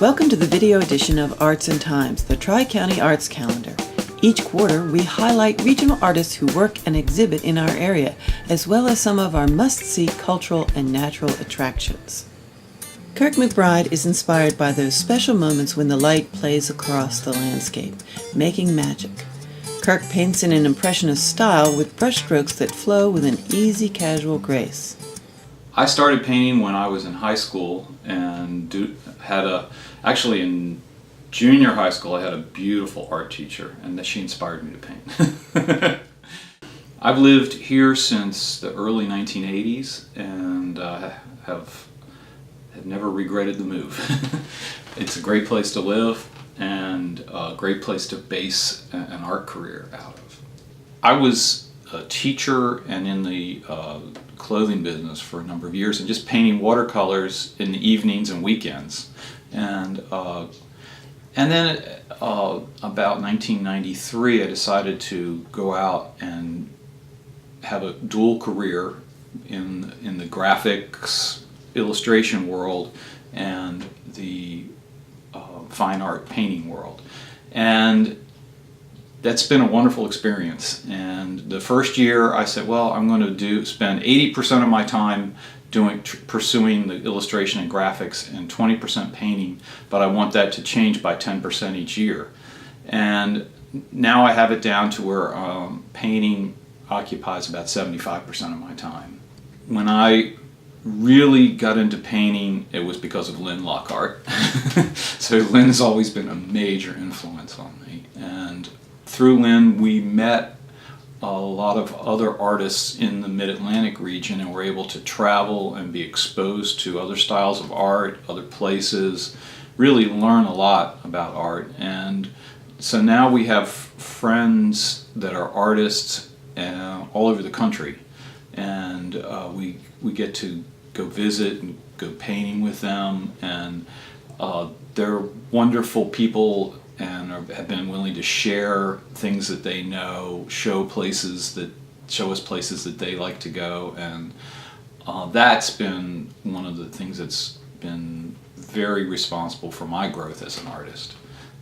Welcome to the video edition of Arts and Times, the Tri-County Arts Calendar. Each quarter, we highlight regional artists who work and exhibit in our area, as well as some of our must-see cultural and natural attractions. Kirk McBride is inspired by those special moments when the light plays across the landscape, making magic. Kirk paints in an impressionist style with brushstrokes that flow with an easy, casual grace. I started painting when I was in high school and actually in junior high school I had a beautiful art teacher and she inspired me to paint. I've lived here since the early 1980s and have never regretted the move. It's a great place to live and a great place to base an art career out of. I was a teacher and in the clothing business for a number of years and just painting watercolors in the evenings and weekends. And then about 1993 I decided to go out and have a dual career in the graphics illustration world and the fine art painting world. And that's been a wonderful experience. And the first year I said, well, I'm going to spend 80% of my time pursuing the illustration and graphics and 20% painting, but I want that to change by 10% each year. And now I have it down to where painting occupies about 75% of my time. When I really got into painting, it was because of Lynn Lockhart. So Lynn's always been a major influence on me. And through Lynn, we met a lot of other artists in the Mid-Atlantic region and were able to travel and be exposed to other styles of art, other places, really learn a lot about art. And so now we have friends that are artists all over the country. And we get to go visit and go painting with them, and they're wonderful people and have been willing to share things that they know, show us places that they like to go, and that's been one of the things that's been very responsible for my growth as an artist,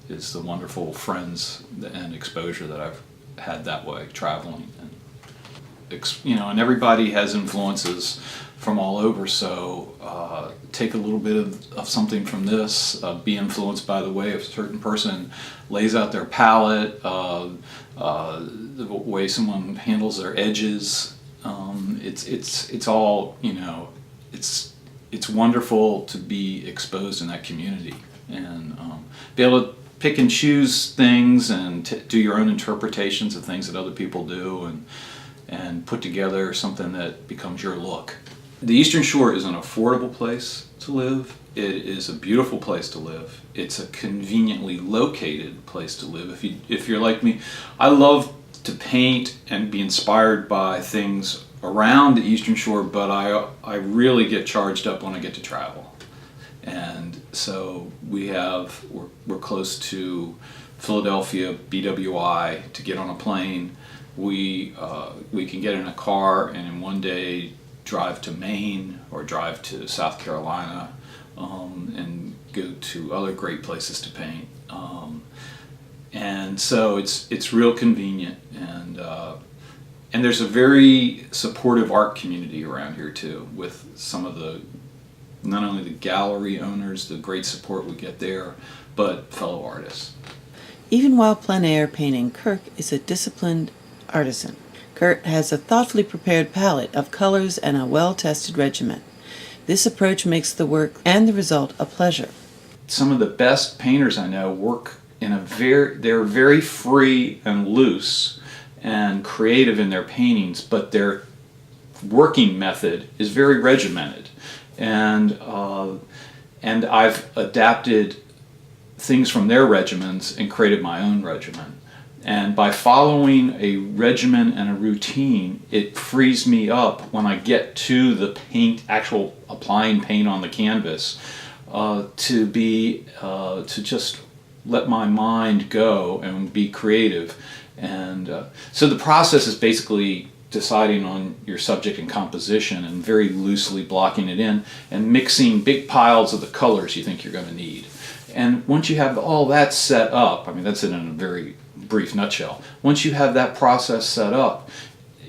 is the wonderful friends and exposure that I've had that way, traveling. And everybody has influences from all over, so take a little bit of something from this, be influenced by the way a certain person lays out their palette, the way someone handles their edges. It's all, it's wonderful to be exposed in that community and be able to pick and choose things and do your own interpretations of things that other people do, and put together something that becomes your look. The Eastern Shore is an affordable place to live. It is a beautiful place to live. It's a conveniently located place to live. If you're like me, I love to paint and be inspired by things around the Eastern Shore, but I really get charged up when I get to travel. And so we're close to Philadelphia, BWI, to get on a plane. We can get in a car and in one day drive to Maine or drive to South Carolina and go to other great places to paint. And so it's real convenient, and there's a very supportive art community around here too, with some of not only the gallery owners, the great support we get there, but fellow artists. Even while plein air painting, Kirk is a disciplined artisan. Kirk has a thoughtfully prepared palette of colors and a well-tested regimen. This approach makes the work and the result a pleasure. Some of the best painters I know work they're very free and loose and creative in their paintings, but their working method is very regimented. And I've adapted things from their regimens and created my own regimen. And by following a regimen and a routine, it frees me up when I get to the actual applying paint on the canvas, to just let my mind go and be creative. And so the process is basically deciding on your subject and composition and very loosely blocking it in and mixing big piles of the colors you think you're going to need. And once you have all that set up, I mean, that's in a very brief nutshell. Once you have that process set up,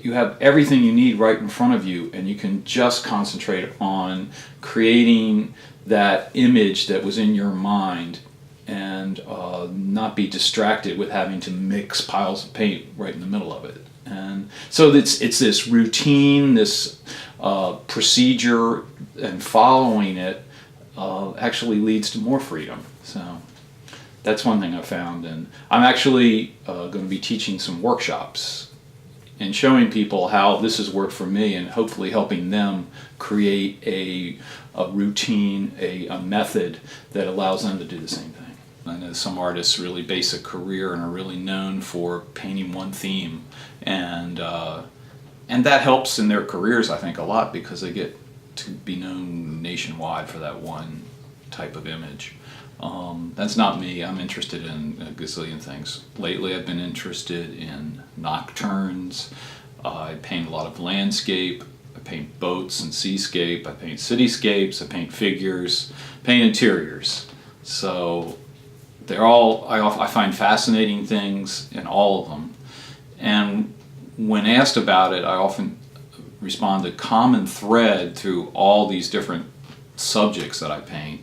you have everything you need right in front of you, and you can just concentrate on creating that image that was in your mind, and not be distracted with having to mix piles of paint right in the middle of it. And so it's this routine, this procedure, and following it actually leads to more freedom. So that's one thing I found, and I'm actually going to be teaching some workshops and showing people how this has worked for me, and hopefully helping them create a routine, a method that allows them to do the same thing. I know some artists really base a career and are really known for painting one theme, and that helps in their careers, I think, a lot, because they get to be known nationwide for that one type of image. That's not me. I'm interested in a gazillion things. Lately I've been interested in nocturnes. I paint a lot of landscape. I paint boats and seascape. I paint cityscapes. I paint figures. Paint interiors. So they're all, I find fascinating things in all of them. And when asked about it, I often respond the common thread through all these different subjects that I paint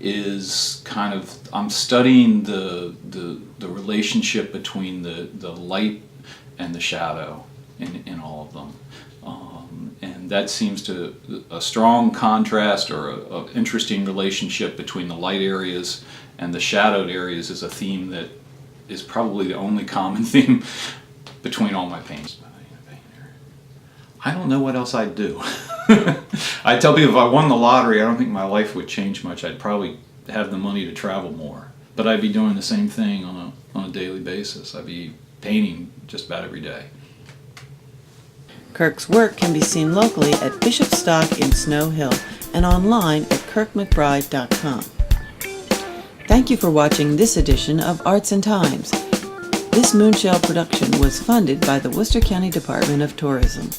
is kind of, I'm studying the relationship between the light and the shadow in all of them. And that seems to, a strong contrast or an interesting relationship between the light areas and the shadowed areas is a theme that is probably the only common theme between all my paints. I don't know what else I'd do. I tell people if I won the lottery, I don't think my life would change much. I'd probably have the money to travel more. But I'd be doing the same thing on a daily basis. I'd be painting just about every day. Kirk's work can be seen locally at Bishop Stock in Snow Hill and online at kirkmcbride.com. Thank you for watching this edition of Arts and Times. This Moonshell production was funded by the Worcester County Department of Tourism.